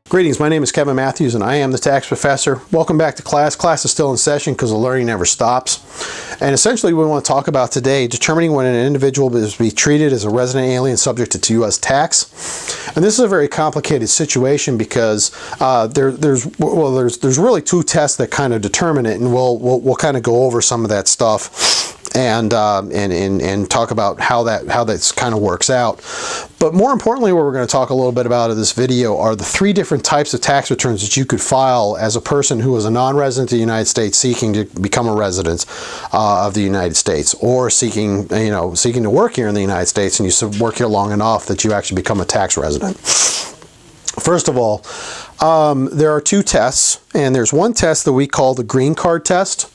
Greetings, my name is Kevin Matthews and I am the tax professor. Welcome back to class. Class is still in session because the learning never stops. And essentially we want to talk about today determining when an individual is to be treated as a resident alien subject to U.S. tax. And this is a very complicated situation because there's really two tests that kind of determine it, and we'll kind of go over some of that stuff and talk about how that kind of works out. But more importantly, what we're going to talk a little bit about in this video are the three different types of tax returns that you could file as a person who is a non-resident of the United States seeking to become a resident of the United States, or seeking to work here in the United States, and you work here long enough that you actually become a tax resident. First of all, there are two tests, and there's one test that we call the green card test,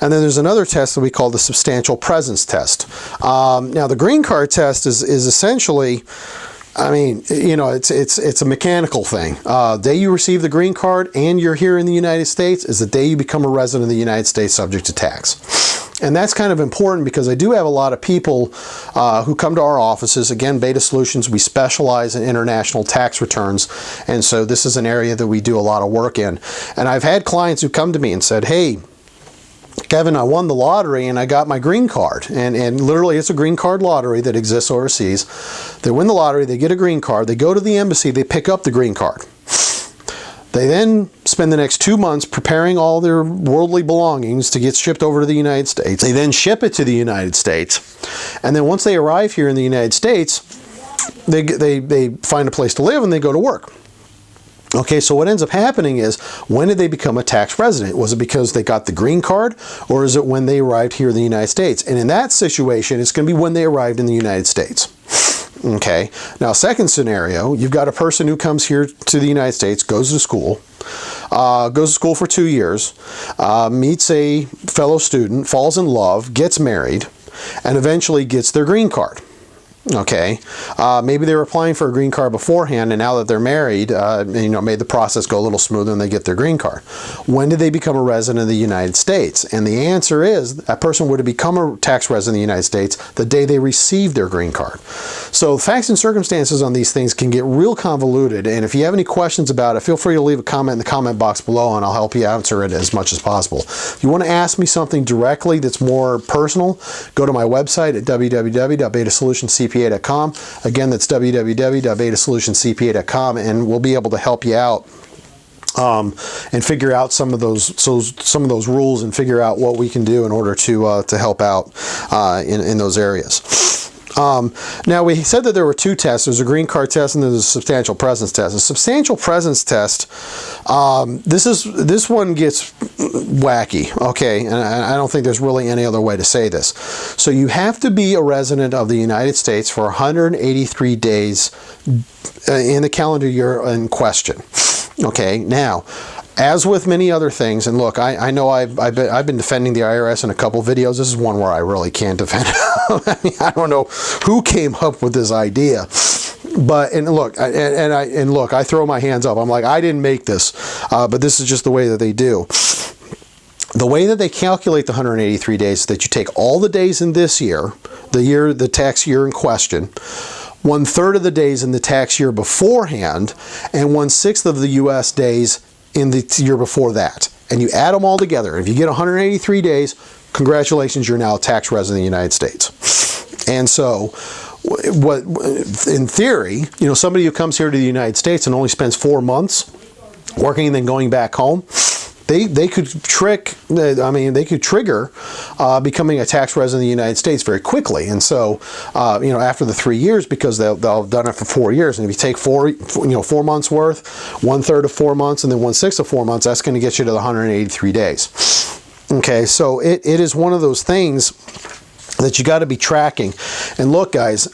and then there's another test that we call the substantial presence test. Now, the green card test is essentially, it's a mechanical thing. The day you receive the green card and you're here in the United States is the day you become a resident of the United States subject to tax. And that's kind of important because I do have a lot of people who come to our offices. Again, Beta Solutions, we specialize in international tax returns, and so this is an area that we do a lot of work in. And I've had clients who come to me and said, "Hey, Kevin, I won the lottery and I got my green card." And literally it's a green card lottery that exists overseas. They win the lottery, they get a green card, they go to the embassy, they pick up the green card. They then spend the next 2 months preparing all their worldly belongings to get shipped over to the United States. They then ship it to the United States. And then once they arrive here in the United States, they find a place to live and they go to work. Okay, so what ends up happening is, when did they become a tax resident? Was it because they got the green card, or is it when they arrived here in the United States? And in that situation, it's going to be when they arrived in the United States. Okay, now second scenario, you've got a person who comes here to the United States, goes to school for 2 years, meets a fellow student, falls in love, gets married, and eventually gets their green card. Okay, maybe they were applying for a green card beforehand, and now that they're married, made the process go a little smoother and they get their green card. When did they become a resident of the United States? And the answer is, that person would have become a tax resident of the United States the day they received their green card. So facts and circumstances on these things can get real convoluted, and if you have any questions about it, feel free to leave a comment in the comment box below and I'll help you answer it as much as possible. If you want to ask me something directly that's more personal, go to my website at www.betasolutioncpa.com. Again, that's www.betasolutioncpa.com, and we'll be able to help you out and figure out some of those rules and figure out what we can do in order to help out in those areas. Now, we said that there were two tests. There's a green card test and there's a substantial presence test. A substantial presence test, this one gets wacky, okay? And I don't think there's really any other way to say this. So you have to be a resident of the United States for 183 days in the calendar year in question. Okay, now, as with many other things, and look, I know I've been defending the IRS in a couple videos. This is one where I really can't defend it. I don't know who came up with this idea, but look, I throw my hands up. I'm like, I didn't make this, but this is just the way that they do. The way that they calculate the 183 days is that you take all the days in this year, the tax year in question, 1/3 of the days in the tax year beforehand, and 1/6 of the U.S. days in the year before that, and you add them all together. If you get 183 days, congratulations, you're now a tax resident of the United States. And so, what in theory, somebody who comes here to the United States and only spends 4 months working and then going back home, they could trigger becoming a tax resident of the United States very quickly. And so, after the 3 years, because they'll have done it for 4 years, and if you take 4 months worth, 1/3 of 4 months, and then 1/6 of 4 months, that's going to get you to the 183 days. Okay, so it is one of those things that you got to be tracking. And look, guys,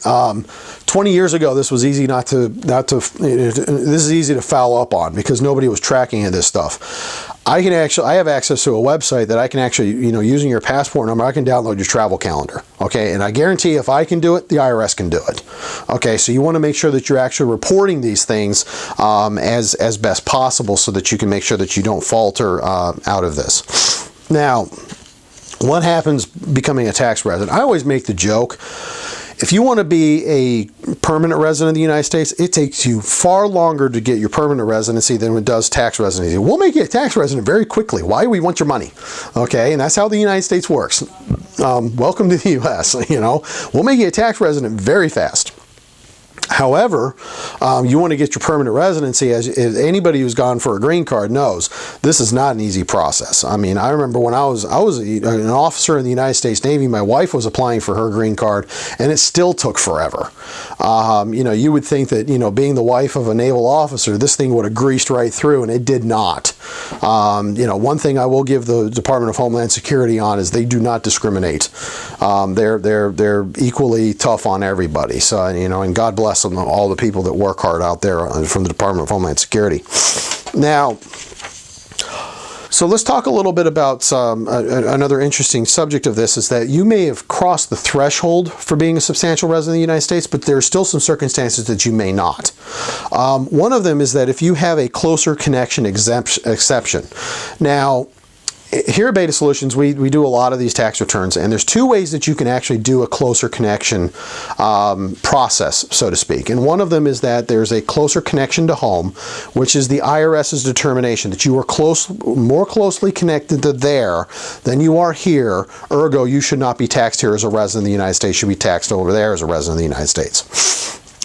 20 years ago, this was easy this is easy to foul up on because nobody was tracking any of this stuff. I have access to a website that I can actually, using your passport number, I can download your travel calendar. Okay, and I guarantee if I can do it, the IRS can do it. Okay, so you want to make sure that you're actually reporting these things as best possible so that you can make sure that you don't falter out of this. Now, what happens becoming a tax resident? I always make the joke, If you want to be a permanent resident of the United States, it takes you far longer to get your permanent residency than it does tax residency. We'll make you a tax resident very quickly. Why? We want your money. Okay, and that's how the United States works. Welcome to the U.S. We'll make you a tax resident very fast. However, you want to get your permanent residency, as anybody who's gone for a green card knows, this is not an easy process. I mean, I remember when I was an officer in the United States Navy, my wife was applying for her green card, and it still took forever. You would think that, being the wife of a naval officer, this thing would have greased right through, and it did not. One thing I will give the Department of Homeland Security on is they do not discriminate. They're equally tough on everybody. So, and God bless them, all the people that work hard out there from the Department of Homeland Security. Now, so let's talk a little bit about another interesting subject of this is that you may have crossed the threshold for being a substantial resident of the United States, but there are still some circumstances that you may not. One of them is that if you have a closer connection exception. Now, here at Beta Solutions, we do a lot of these tax returns, and there's two ways that you can actually do a closer connection process, so to speak. And one of them is that there's a closer connection to home, which is the IRS's determination that you are more closely connected to there than you are here. Ergo, you should not be taxed here as a resident of the United States. You should be taxed over there as a resident of the United States.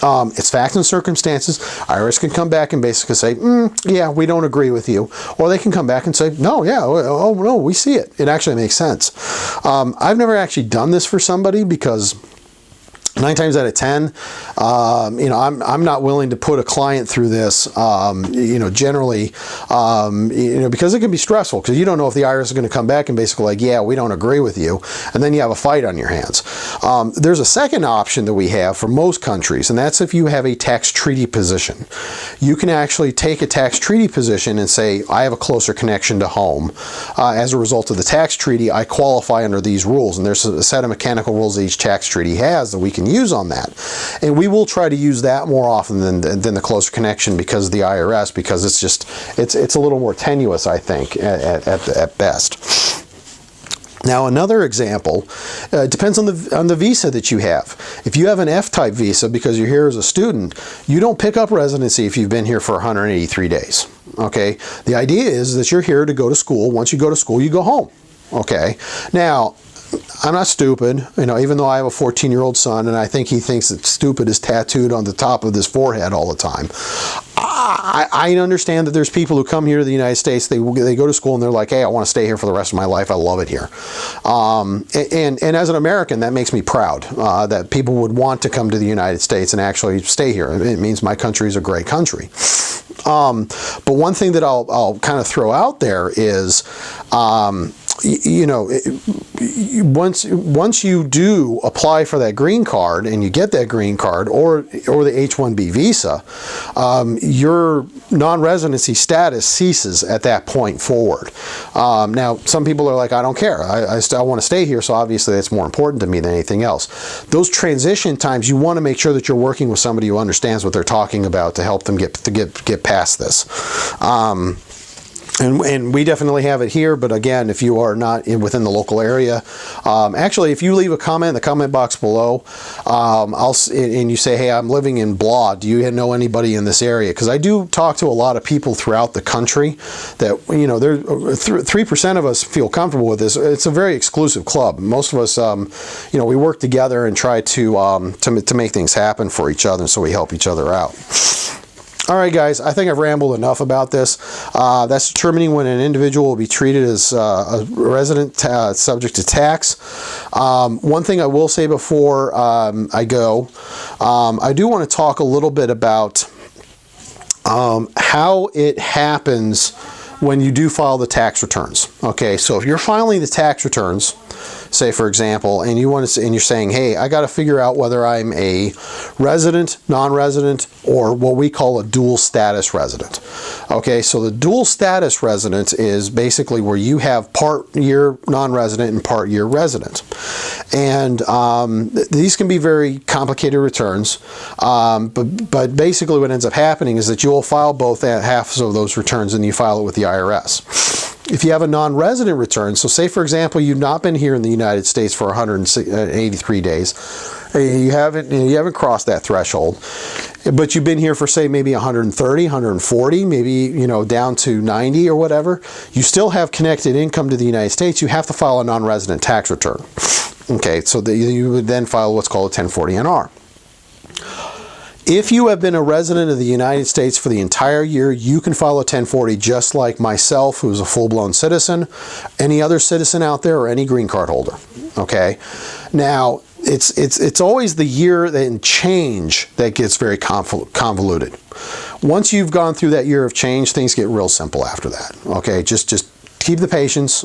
It's facts and circumstances. IRS can come back and basically say, yeah, we don't agree with you. Or they can come back and say, no, yeah, oh, no, we see it. It actually makes sense. I've never actually done this for somebody because 9 times out of 10, I'm not willing to put a client through this, generally, because it can be stressful because you don't know if the IRS is going to come back and basically like, yeah, we don't agree with you. And then you have a fight on your hands. There's a second option that we have for most countries, and that's if you have a tax treaty position. You can actually take a tax treaty position and say, I have a closer connection to home. As a result of the tax treaty, I qualify under these rules. And there's a set of mechanical rules that each tax treaty has that we can use on that, and we will try to use that more often than the closer connection because of the IRS, because it's a little more tenuous, I think, at best. Now, another example depends on the visa that you have. If you have an F-type visa because you're here as a student, you don't pick up residency if you've been here for 183 days. Okay, the idea is that you're here to go to school. Once you go to school, you go home. Okay, now, I'm not stupid, even though I have a 14-year-old son and I think he thinks that stupid is tattooed on the top of his forehead all the time. I understand that there's people who come here to the United States, they go to school and they're like, hey, I want to stay here for the rest of my life. I love it here. And as an American, that makes me proud that people would want to come to the United States and actually stay here. It means my country is a great country. But one thing that I'll kind of throw out there is, once you do apply for that green card and you get that green card or the H-1B visa, your non-residency status ceases at that point forward. Now, some people are like, I don't care. I still want to stay here, so obviously that's more important to me than anything else. Those transition times, you want to make sure that you're working with somebody who understands what they're talking about to help them get past this. And we definitely have it here, but again, if you are not within the local area, actually, if you leave a comment in the comment box below, and you say, hey, I'm living in blah, do you know anybody in this area? Because I do talk to a lot of people throughout the country that, 3% of us feel comfortable with this. It's a very exclusive club. Most of us, we work together and try to make things happen for each other, so we help each other out. All right, guys, I think I've rambled enough about this. That's determining when an individual will be treated as a resident subject to tax. One thing I will say before I go, I do want to talk a little bit about how it happens when you do file the tax returns. Okay, so if you're filing the tax returns, say for example, and you're saying, hey, I got to figure out whether I'm a resident, non-resident, or what we call a dual status resident. Okay, so the dual status resident is basically where you have part year non-resident and part year resident. And these can be very complicated returns, but basically what ends up happening is that you'll file both halves of those returns and you file it with the IRS. If you have a non-resident return, so say for example you've not been here in the United States for 183 days, you haven't crossed that threshold, but you've been here for say maybe 130, 140, maybe down to 90 or whatever, you still have connected income to the United States. You have to file a non-resident tax return. Okay, so you would then file what's called a 1040-NR. If you have been a resident of the United States for the entire year, you can file a 1040 just like myself, who's a full-blown citizen, any other citizen out there, or any green card holder. Okay? Now, it's always the year and change that gets very convoluted. Once you've gone through that year of change, things get real simple after that. Okay? Just keep the patience,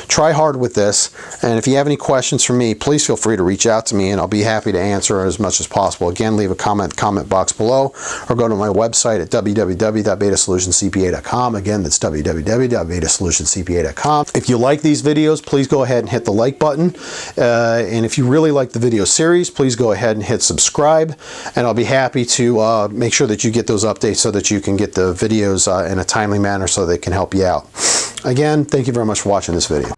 try hard with this, and if you have any questions for me, please feel free to reach out to me and I'll be happy to answer as much as possible. Again, leave a comment box below or go to my website at www.betasolutioncpa.com. Again, that's www.betasolutioncpa.com. If you like these videos, please go ahead and hit the like button, and if you really like the video series, please go ahead and hit subscribe, and I'll be happy to make sure that you get those updates so that you can get the videos in a timely manner so they can help you out. Again, thank you very much for watching this video.